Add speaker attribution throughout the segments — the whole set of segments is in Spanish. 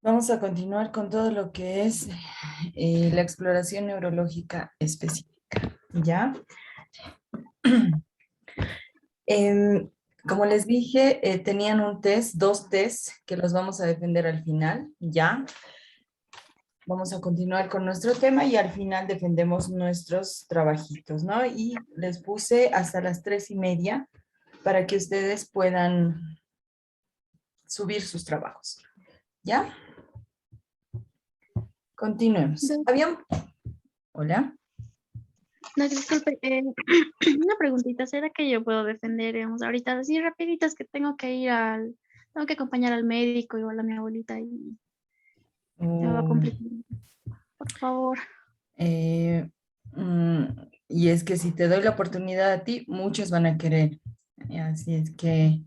Speaker 1: Vamos a continuar con todo lo que es la exploración neurológica específica, ¿ya? Em, Como les dije, tenían un test, dos tests que los vamos a defender al final, ¿ya? Vamos a continuar con nuestro tema y al final defendemos nuestros trabajitos, ¿no? Y les puse hasta las 3:30 para que ustedes puedan subir sus trabajos, ¿ya? Continuemos.
Speaker 2: No,
Speaker 1: ¿Habían? Hola.
Speaker 2: no, disculpe, una preguntita, ¿será que yo puedo defender, digamos, ahorita así rapiditas que tengo que acompañar al médico, igual a mi abuelita y se me va a
Speaker 1: Mm,
Speaker 2: complicar, por favor?
Speaker 1: Eh, mm, y es que si te doy la oportunidad a ti, muchos van a querer. Así es que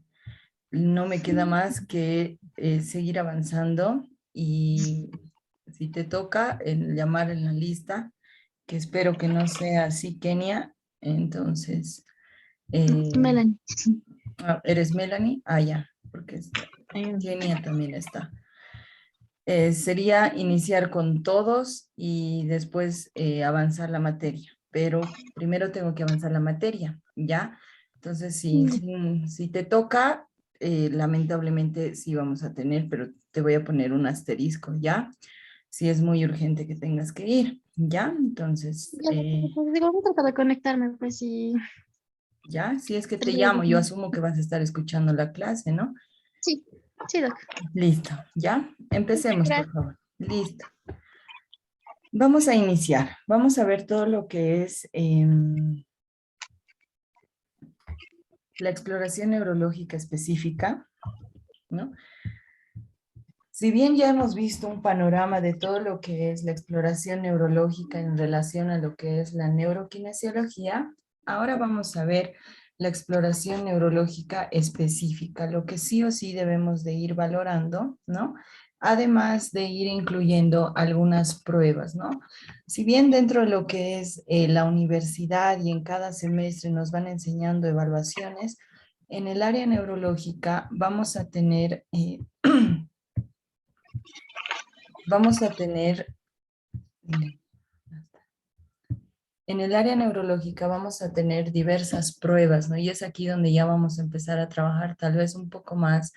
Speaker 1: no me queda más que seguir avanzando y si te toca el llamar en la lista, que espero que no sea así, Kenia, entonces, eh,
Speaker 2: Melanie.
Speaker 1: ¿eres Melanie? Ah, ya, porque Kenia también está. Sería iniciar con todos y después avanzar la materia, pero primero tengo que avanzar la materia, ¿ya? Entonces, si te toca, lamentablemente sí vamos a tener, pero te voy a poner un asterisco, ¿ya? Si es muy urgente que tengas que ir, ¿ya? Entonces,
Speaker 2: Ya, pues digo, voy a tratar de conectarme, pues sí.
Speaker 1: ¿ya? Si es que te llamo, yo asumo que vas a estar escuchando la clase, ¿no?
Speaker 2: Sí, sí, doc.
Speaker 1: Listo, ¿ya? Empecemos, por
Speaker 2: Gracias.
Speaker 1: favor. Listo. Vamos a iniciar. Vamos a ver todo lo que es la exploración neurológica específica, ¿no? Si bien ya hemos visto un panorama de todo lo que es la exploración neurológica en relación a lo que es la neuroquinesiología, ahora vamos a ver la exploración neurológica específica, lo que sí o sí debemos de ir valorando, ¿no? Además de ir incluyendo algunas pruebas, ¿no? Si bien dentro de lo que es la universidad y en cada semestre nos van enseñando evaluaciones, en el área neurológica vamos a tener vamos a tener, en el área neurológica vamos a tener diversas pruebas, ¿no? Y es aquí donde ya vamos a empezar a trabajar tal vez un poco más,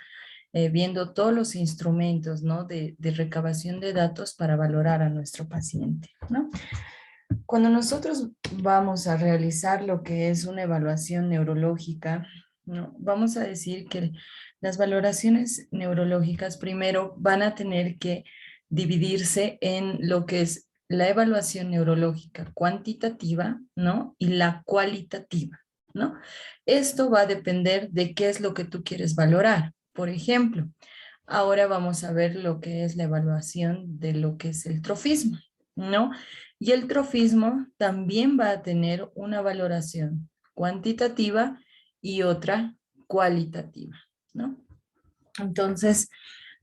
Speaker 1: viendo todos los instrumentos, ¿no? De recabación de datos para valorar a nuestro paciente, ¿no? Cuando nosotros vamos a realizar lo que es una evaluación neurológica, ¿no? Vamos a decir que las valoraciones neurológicas primero van a tener que dividirse en lo que es la evaluación neurológica cuantitativa, ¿no? Y la cualitativa, ¿no? Esto va a depender de qué es lo que tú quieres valorar. Por ejemplo, ahora vamos a ver lo que es la evaluación de lo que es el trofismo, ¿no? Y el trofismo también va a tener una valoración cuantitativa y otra cualitativa, ¿no? Entonces,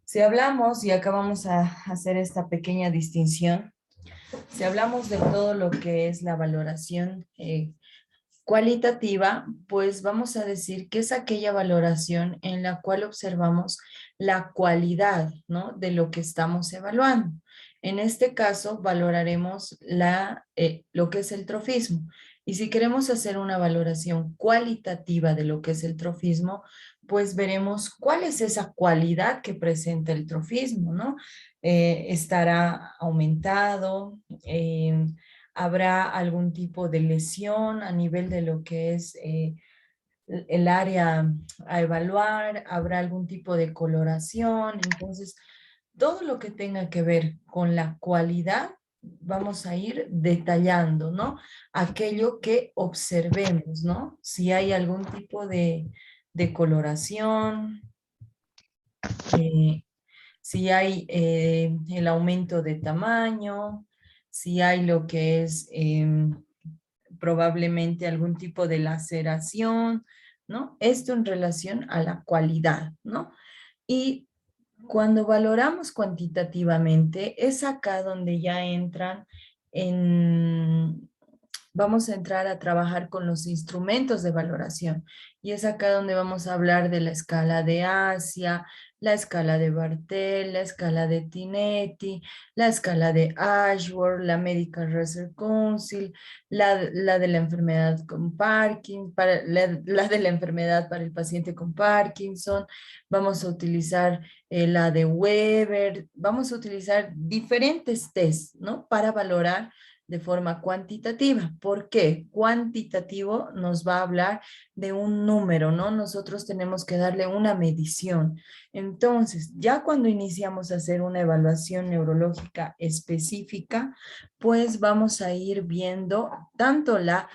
Speaker 1: si hablamos, y acá vamos a hacer esta pequeña distinción, si hablamos de todo lo que es la valoración cualitativa, pues vamos a decir que es aquella valoración en la cual observamos la cualidad, ¿no? De lo que estamos evaluando. En este caso, valoraremos lo que es el trofismo. Y si queremos hacer una valoración cualitativa de lo que es el trofismo, pues veremos cuál es esa cualidad que presenta el trofismo, ¿no? Estará aumentado, habrá algún tipo de lesión a nivel de lo que es el área a evaluar, habrá algún tipo de coloración, entonces todo lo que tenga que ver con la cualidad, vamos a ir detallando, ¿no? Aquello que observemos, ¿no? Si hay algún tipo de coloración, eh, si hay el aumento de tamaño, si hay lo que es probablemente algún tipo de laceración, ¿no? Esto en relación a la cualidad, ¿no? Y cuando valoramos cuantitativamente, es acá donde ya entran en, vamos a entrar a trabajar con los instrumentos de valoración. Y es acá donde vamos a hablar de la escala de Asia, la escala de Bartel, la escala de Tinetti, la escala de Ashworth, la Medical Research Council, la de la enfermedad con Parkinson, la de la enfermedad para el paciente con Parkinson. Vamos a utilizar la de Weber. Vamos a utilizar diferentes tests, ¿no? Para valorar de forma cuantitativa. ¿Por qué? Cuantitativo nos va a hablar de un número, ¿no? Nosotros tenemos que darle una medición. Entonces, ya cuando iniciamos a hacer una evaluación neurológica específica, pues vamos a ir viendo tanto la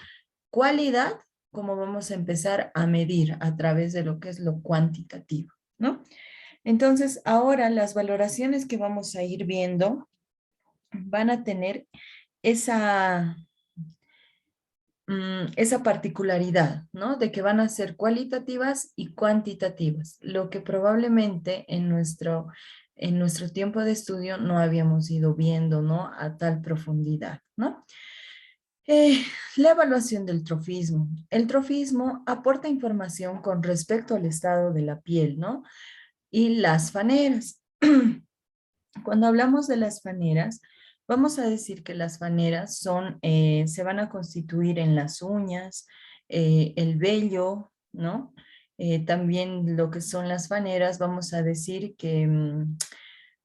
Speaker 1: cualidad como vamos a empezar a medir a través de lo que es lo cuantitativo, ¿no? Entonces, ahora las valoraciones que vamos a ir viendo van a tener esa, esa particularidad, ¿no? De que van a ser cualitativas y cuantitativas, lo que probablemente en nuestro tiempo de estudio no habíamos ido viendo, ¿no? A tal profundidad, ¿no? Eh, la evaluación del trofismo. El trofismo aporta información con respecto al estado de la piel, ¿no? Y las faneras. Cuando hablamos de las faneras, vamos a decir que las faneras son, se van a constituir en las uñas, el vello, ¿no? También lo que son las faneras, vamos a decir que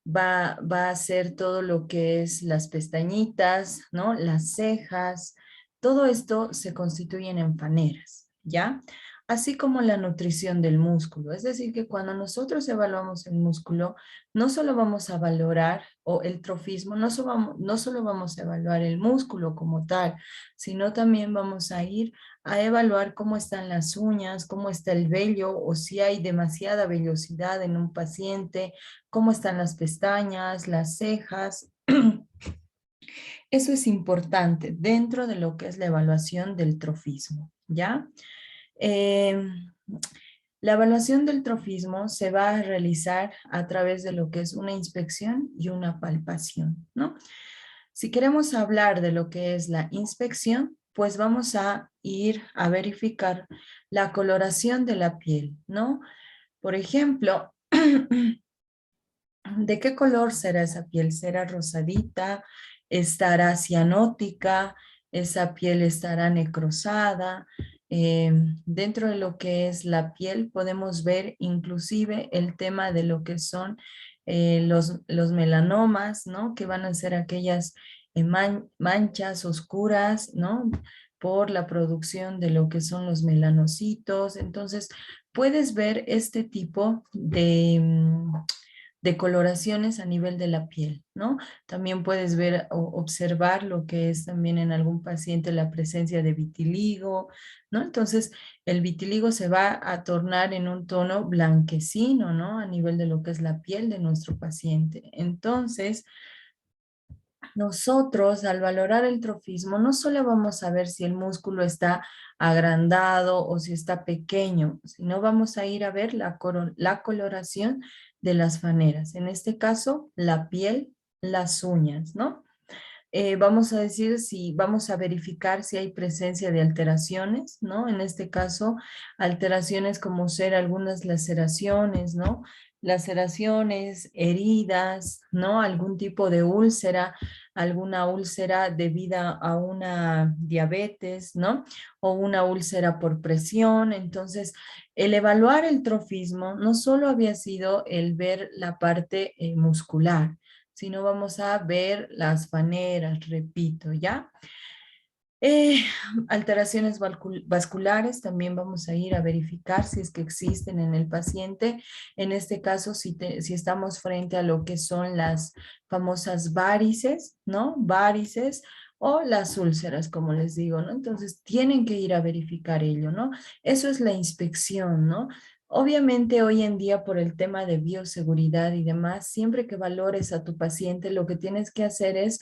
Speaker 1: va a ser todo lo que es las pestañitas, ¿no? Las cejas, todo esto se constituyen en faneras, ¿ya? Así como la nutrición del músculo. Es decir, que cuando nosotros evaluamos el músculo, no solo vamos a valorar, o el trofismo, no solo vamos a evaluar el músculo como tal, sino también vamos a ir a evaluar cómo están las uñas, cómo está el vello, o si hay demasiada vellosidad en un paciente, cómo están las pestañas, las cejas. Eso es importante dentro de lo que es la evaluación del trofismo, ¿ya? Eh, la evaluación del trofismo se va a realizar a través de lo que es una inspección y una palpación, ¿no? Si queremos hablar de lo que es la inspección, pues vamos a ir a verificar la coloración de la piel, ¿no? Por ejemplo, ¿de qué color será esa piel? ¿Será rosadita? ¿Estará cianótica? ¿Esa piel estará necrosada? Dentro de lo que es la piel podemos ver inclusive el tema de lo que son los melanomas, ¿no? Que van a ser aquellas manchas oscuras, ¿no? Por la producción de lo que son los melanocitos. Entonces, puedes ver este tipo de coloraciones a nivel de la piel, ¿no? También puedes ver o observar lo que es también en algún paciente la presencia de vitiligo, ¿no? Entonces, el vitiligo se va a tornar en un tono blanquecino, ¿no? A nivel de lo que es la piel de nuestro paciente. Entonces, nosotros al valorar el trofismo no solo vamos a ver si el músculo está agrandado o si está pequeño, sino vamos a ir a ver la coloración de las faneras. En este caso, la piel, las uñas, ¿no? Vamos a decir si vamos a verificar si hay presencia de alteraciones, ¿no? En este caso, alteraciones como ser algunas laceraciones, ¿no? Laceraciones, heridas, ¿no? Algún tipo de úlcera, alguna úlcera debida a una diabetes, ¿no? O una úlcera por presión. Entonces, el evaluar el trofismo no solo había sido el ver la parte muscular, sino vamos a ver las faneras, repito, ¿ya? Eh, alteraciones vasculares, también vamos a ir a verificar si es que existen en el paciente. En este caso, si estamos frente a lo que son las famosas varices, ¿no? Varices o las úlceras, como les digo, ¿no? Entonces, tienen que ir a verificar ello, ¿no? Eso es la inspección, ¿no? Obviamente hoy en día por el tema de bioseguridad y demás, siempre que valores a tu paciente, lo que tienes que hacer es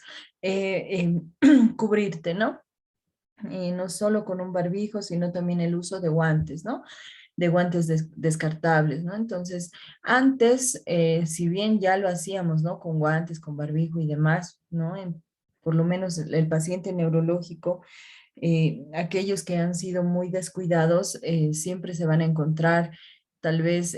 Speaker 1: cubrirte, ¿no? Y no solo con un barbijo, sino también el uso de guantes, ¿no? De guantes descartables, ¿no? Entonces, antes, si bien ya lo hacíamos, ¿no? Con guantes, con barbijo y demás, ¿no? Por lo menos el paciente neurológico Aquellos que han sido muy descuidados siempre se van a encontrar tal vez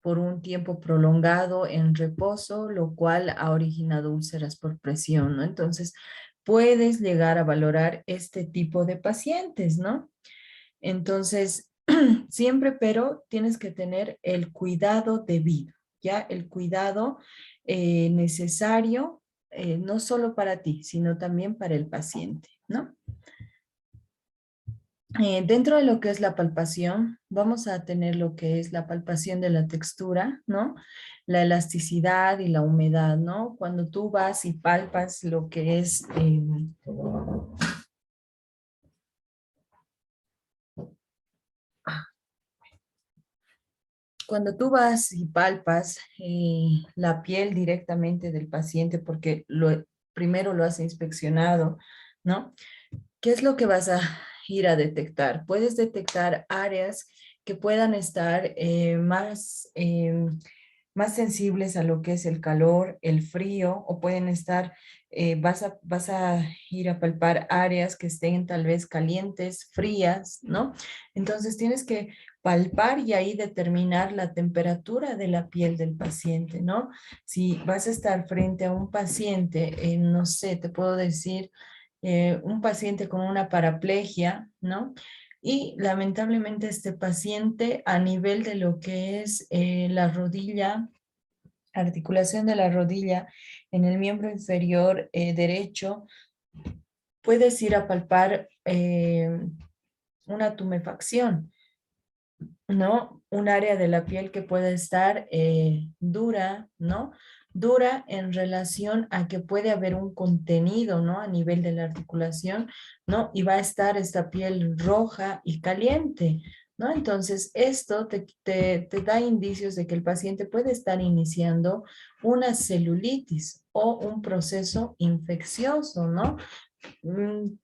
Speaker 1: por un tiempo prolongado en reposo, lo cual ha originado úlceras por presión, ¿no? Entonces, puedes llegar a valorar este tipo de pacientes, ¿no? Entonces, siempre, pero tienes que tener el cuidado debido, ¿ya? El cuidado necesario, no solo para ti, sino también para el paciente, ¿no? Dentro de lo que es la palpación, vamos a tener lo que es la palpación de la textura, ¿no? La elasticidad y la humedad, ¿no? Cuando tú vas y palpas lo que es cuando tú vas y palpas la piel directamente del paciente, porque primero lo has inspeccionado, ¿no? ¿Qué es lo que vas a ir a detectar? Puedes detectar áreas que puedan estar más sensibles a lo que es el calor, el frío, o pueden estar, vas a ir a palpar áreas que estén tal vez calientes, frías, ¿no? Entonces tienes que palpar y ahí determinar la temperatura de la piel del paciente, ¿no? Si vas a estar frente a un paciente, no sé, te puedo decir, un paciente con una paraplegia, ¿no? Y lamentablemente este paciente a nivel de lo que es la rodilla, articulación de la rodilla en el miembro inferior derecho, puedes ir a palpar una tumefacción, ¿no? Un área de la piel que puede estar dura, ¿no? Dura en relación a que puede haber un contenido, ¿no? A nivel de la articulación, ¿no? Y va a estar esta piel roja y caliente, ¿no? Entonces, esto te da indicios de que el paciente puede estar iniciando una celulitis o un proceso infeccioso, ¿no?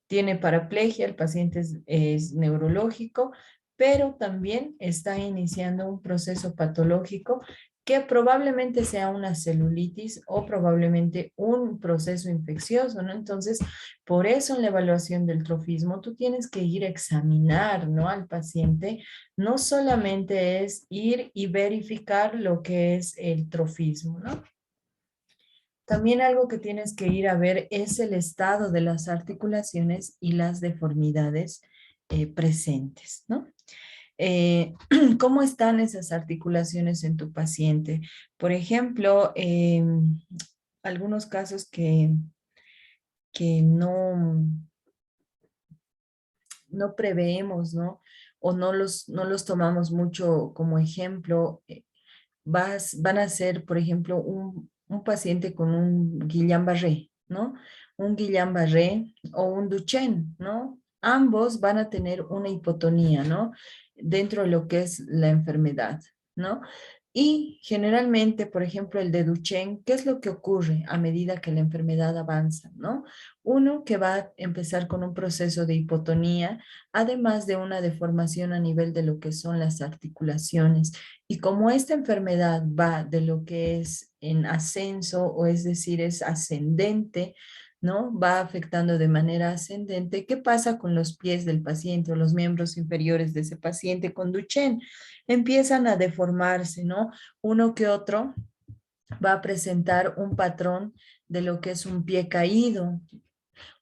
Speaker 1: Tiene paraplegia, el paciente es neurológico, pero también está iniciando un proceso patológico que probablemente sea una celulitis o probablemente un proceso infeccioso, ¿no? Entonces, por eso en la evaluación del trofismo tú tienes que ir a examinar, ¿no? Al paciente, no solamente es ir y verificar lo que es el trofismo, ¿no? También algo que tienes que ir a ver es el estado de las articulaciones y las deformidades presentes, ¿no? ¿Cómo están esas articulaciones en tu paciente? Por ejemplo, algunos casos que no preveemos, ¿no? O no los tomamos mucho como ejemplo. Van a ser, por ejemplo, un paciente con un Guillain-Barré, ¿no? Un Guillain-Barré o un Duchenne, ¿no? Ambos van a tener una hipotonía, ¿no? Dentro de lo que es la enfermedad, ¿no? Y generalmente, por ejemplo, el de Duchenne, ¿qué es lo que ocurre a medida que la enfermedad avanza, ¿no? Uno que va a empezar con un proceso de hipotonía, además de una deformación a nivel de lo que son las articulaciones. Y como esta enfermedad va de lo que es en ascenso, o es decir, es ascendente, ¿no? Va afectando de manera ascendente. ¿Qué pasa con los pies del paciente o los miembros inferiores de ese paciente con Duchenne? Empiezan a deformarse, ¿no? Uno que otro va a presentar un patrón de lo que es un pie caído,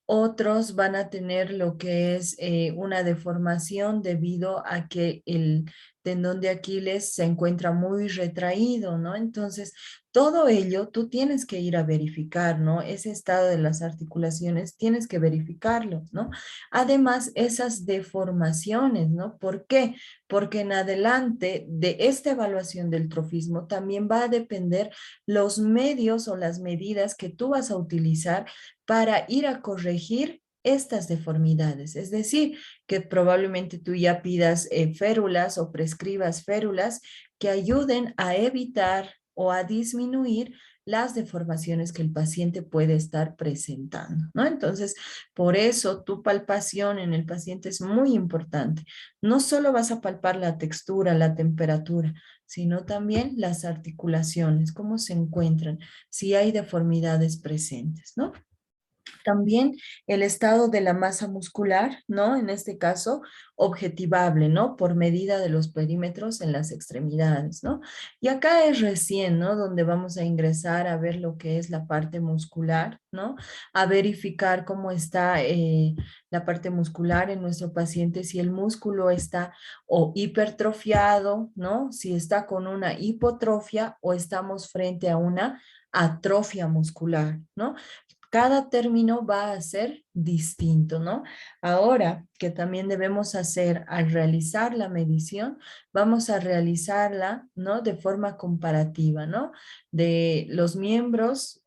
Speaker 1: otros van a tener lo que es una deformación debido a que el tendón de Aquiles se encuentra muy retraído, ¿no? Entonces, todo ello tú tienes que ir a verificar, ¿no? Ese estado de las articulaciones tienes que verificarlo, ¿no? Además, esas deformaciones, ¿no? ¿Por qué? Porque en adelante de esta evaluación del trofismo también va a depender los medios o las medidas que tú vas a utilizar para ir a corregir estas deformidades. Es decir, que probablemente tú ya pidas férulas o prescribas férulas que ayuden a evitar o a disminuir las deformaciones que el paciente puede estar presentando, ¿no? Entonces, por eso tu palpación en el paciente es muy importante. No solo vas a palpar la textura, la temperatura, sino también las articulaciones, cómo se encuentran, si hay deformidades presentes, ¿no? También el estado de la masa muscular, ¿no? En este caso, objetivable, ¿no? Por medida de los perímetros en las extremidades, ¿no? Y acá es recién, ¿no? Donde vamos a ingresar a ver lo que es la parte muscular, ¿no? A verificar cómo está la parte muscular en nuestro paciente, si el músculo está o hipertrofiado, ¿no? Si está con una hipotrofia o estamos frente a una atrofia muscular, ¿no? Cada término va a ser distinto, ¿no? Ahora que también debemos hacer al realizar la medición, vamos a realizarla, ¿no? De forma comparativa, ¿no? De los miembros,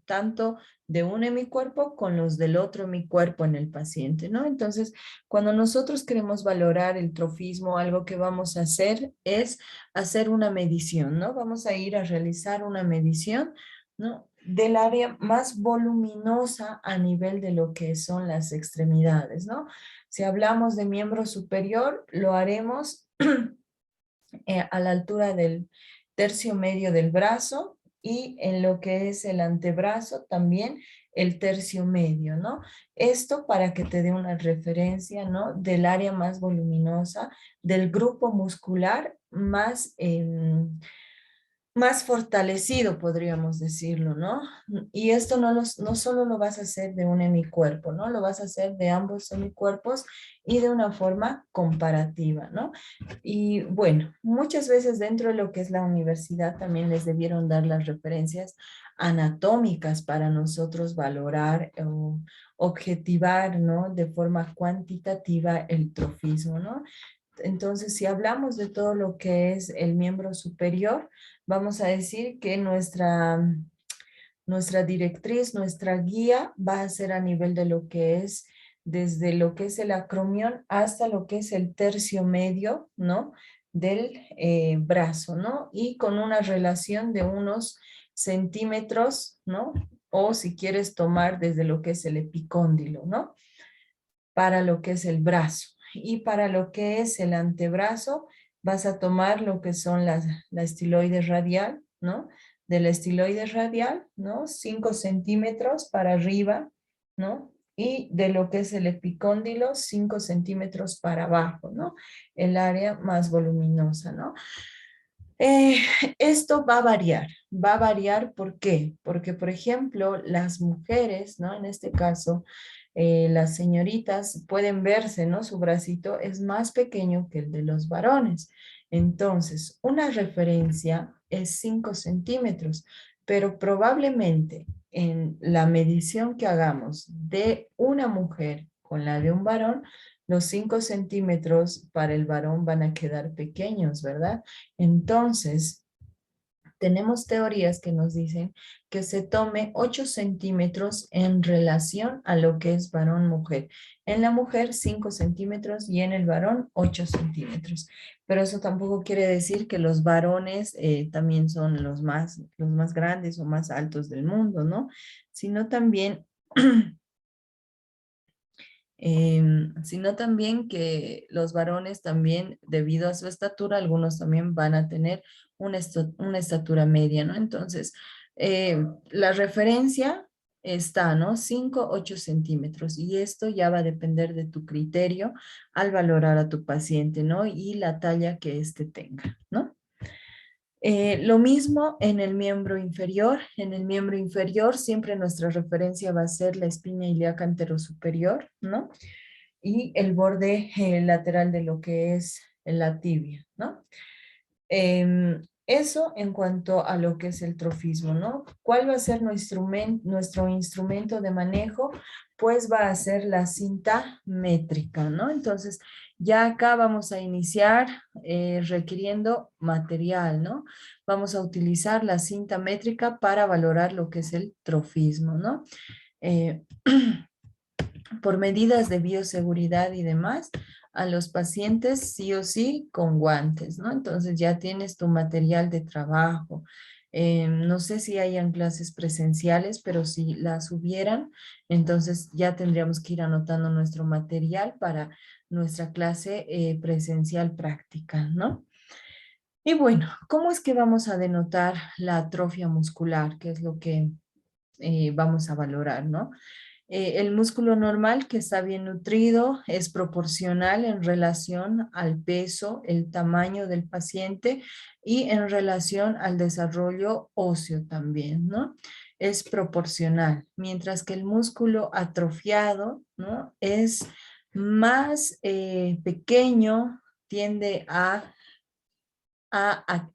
Speaker 1: tanto de un hemicuerpo con los del otro hemicuerpo en el paciente, ¿no? Entonces, cuando nosotros queremos valorar el trofismo, algo que vamos a hacer es hacer una medición, ¿no? Vamos a ir a realizar una medición, ¿no? Del área más voluminosa a nivel de lo que son las extremidades, ¿no? Si hablamos de miembro superior, lo haremos a la altura del tercio medio del brazo y en lo que es el antebrazo también el tercio medio, ¿no? Esto para que te dé una referencia, ¿no? Del área más voluminosa, del grupo muscular más más fortalecido, podríamos decirlo, ¿no? Y esto no solo lo vas a hacer de un hemicuerpo, ¿no? Lo vas a hacer de ambos hemicuerpos y de una forma comparativa, ¿no? Y bueno, muchas veces dentro de lo que es la universidad también les debieron dar las referencias anatómicas para nosotros valorar o objetivar, ¿no? De forma cuantitativa el trofismo, ¿no? Entonces, si hablamos de todo lo que es el miembro superior, vamos a decir que nuestra directriz, nuestra guía va a ser a nivel de lo que es, desde lo que es el acromión hasta lo que es el tercio medio, ¿no? Del brazo, ¿no? Y con una relación de unos centímetros, ¿no? O si quieres tomar desde lo que es el epicóndilo, ¿no? Para lo que es el brazo. Y para lo que es el antebrazo, vas a tomar lo que son la estiloide radial, ¿no? De la estiloide radial, ¿no? 5 centímetros para arriba, ¿no? Y de lo que es el epicóndilo, 5 centímetros para abajo, ¿no? El área más voluminosa, ¿no? Eh, Esto va a variar, ¿por qué? Porque, por ejemplo, las mujeres, ¿no? En este caso, las señoritas pueden verse, ¿no? Su bracito es más pequeño que el de los varones. Entonces, una referencia es 5 centímetros, pero probablemente en la medición que hagamos de una mujer con la de un varón, los 5 centímetros para el varón van a quedar pequeños, ¿verdad? Entonces, tenemos teorías que nos dicen que se tome 8 centímetros en relación a lo que es varón-mujer. En la mujer 5 centímetros y en el varón 8 centímetros. Pero eso tampoco quiere decir que los varones también son los más grandes o más altos del mundo, ¿no? Sino también sino también que los varones también, debido a su estatura, algunos también van a tener una estatura media, ¿no? Entonces, la referencia está, ¿no? 5 8 centímetros, y esto ya va a depender de tu criterio al valorar a tu paciente, ¿no? Y la talla que éste tenga, ¿no? Lo mismo en el miembro inferior. En el miembro inferior siempre nuestra referencia va a ser la espina ilíaca anterosuperior, ¿no? Y el borde lateral de lo que es la tibia, ¿no? Eso en cuanto a lo que es el trofismo, ¿no? ¿Cuál va a ser nuestro instrumento de manejo? Pues va a ser la cinta métrica, ¿no? Entonces, ya acá vamos a iniciar requiriendo material, ¿no? Vamos a utilizar la cinta métrica para valorar lo que es el trofismo, ¿no? Eh, por medidas de bioseguridad y demás, a los pacientes sí o sí con guantes, ¿no? Entonces ya tienes tu material de trabajo. No sé si hayan clases presenciales, pero si las hubieran, entonces ya tendríamos que ir anotando nuestro material para nuestra clase presencial práctica, ¿no? Y bueno, ¿cómo es que vamos a denotar la atrofia muscular? ¿Qué es lo que vamos a valorar, ¿no? El músculo normal que está bien nutrido es proporcional en relación al peso, el tamaño del paciente y en relación al desarrollo óseo también, ¿no? Es proporcional, mientras que el músculo atrofiado, ¿no? Es más pequeño, tiende a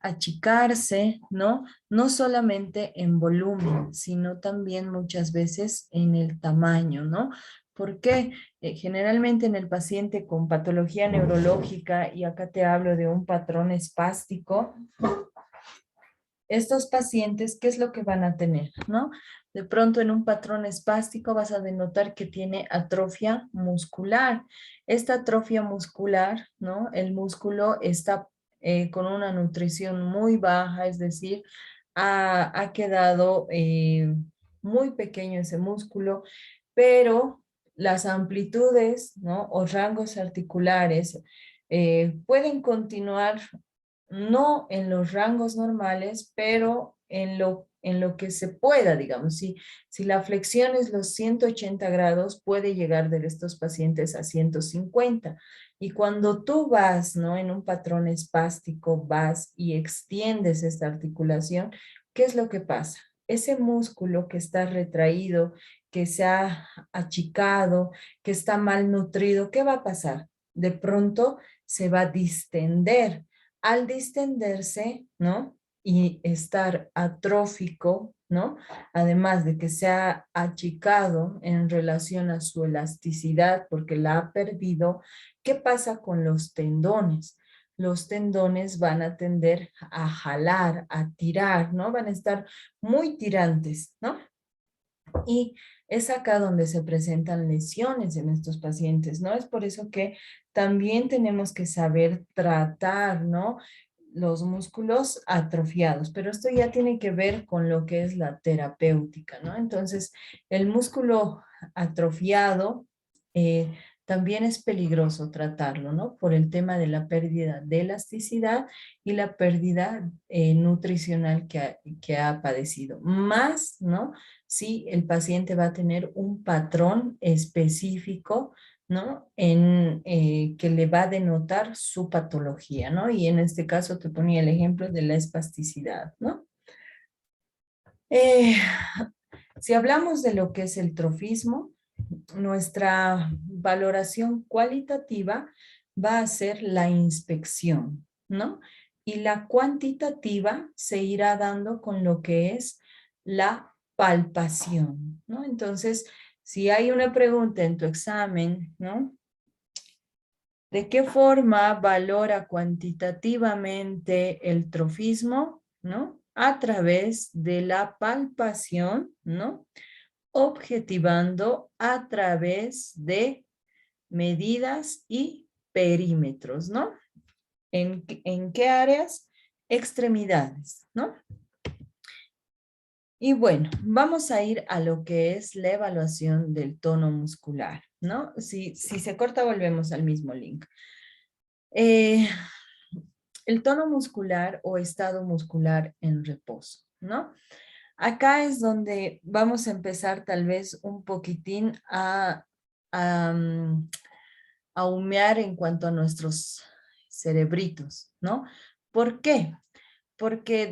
Speaker 1: achicarse, ¿no? No solamente en volumen, sino también muchas veces en el tamaño, ¿no? Porque generalmente en el paciente con patología neurológica, y acá te hablo de un patrón espástico, estos pacientes, ¿qué es lo que van a tener, no? De pronto en un patrón espástico vas a denotar que tiene atrofia muscular. Esta atrofia muscular, ¿no? El músculo está con una nutrición muy baja, es decir, ha quedado muy pequeño ese músculo, pero las amplitudes, ¿no? O rangos articulares pueden continuar no en los rangos normales, pero en lo que se pueda, digamos. Si la flexión es los 180 grados, puede llegar de estos pacientes a 150. Y cuando tú vas, ¿no? En un patrón espástico, vas y extiendes esta articulación, ¿qué es lo que pasa? Ese músculo que está retraído, que se ha achicado, que está mal nutrido, ¿qué va a pasar? De pronto se va a distender. Al distenderse, ¿no? Y estar atrófico, ¿no? Además de que se ha achicado en relación a su elasticidad porque la ha perdido, ¿qué pasa con los tendones? Los tendones van a tender a jalar, a tirar, ¿no? Van a estar muy tirantes, ¿no? Y es acá donde se presentan lesiones en estos pacientes, ¿no? Es por eso que también tenemos que saber tratar, ¿no? Los músculos atrofiados, pero esto ya tiene que ver con lo que es la terapéutica, ¿no? Entonces, el músculo atrofiado también es peligroso tratarlo, ¿no? Por el tema de la pérdida de elasticidad y la pérdida nutricional que ha padecido. Más, ¿no? Si el paciente va a tener un patrón específico, ¿no? Que le va a denotar su patología, ¿no? Y en este caso te ponía el ejemplo de la espasticidad, ¿no? Eh, si hablamos de lo que es el trofismo, nuestra valoración cualitativa va a ser la inspección, ¿no? Y la cuantitativa se irá dando con lo que es la palpación, ¿no? Entonces, si hay una pregunta en tu examen, ¿no? ¿De qué forma valora cuantitativamente el trofismo, ¿no? A través de la palpación, ¿no? Objetivando a través de medidas y perímetros, ¿no? ¿En qué áreas? Extremidades, ¿no? Y bueno, vamos a ir a lo que es la evaluación del tono muscular, ¿no? Si se corta, volvemos al mismo link. El tono muscular o estado muscular en reposo, ¿no? Acá es donde vamos a empezar tal vez un poquitín a, mm, a humear en cuanto a nuestros cerebritos, ¿no? ¿Por qué? Porque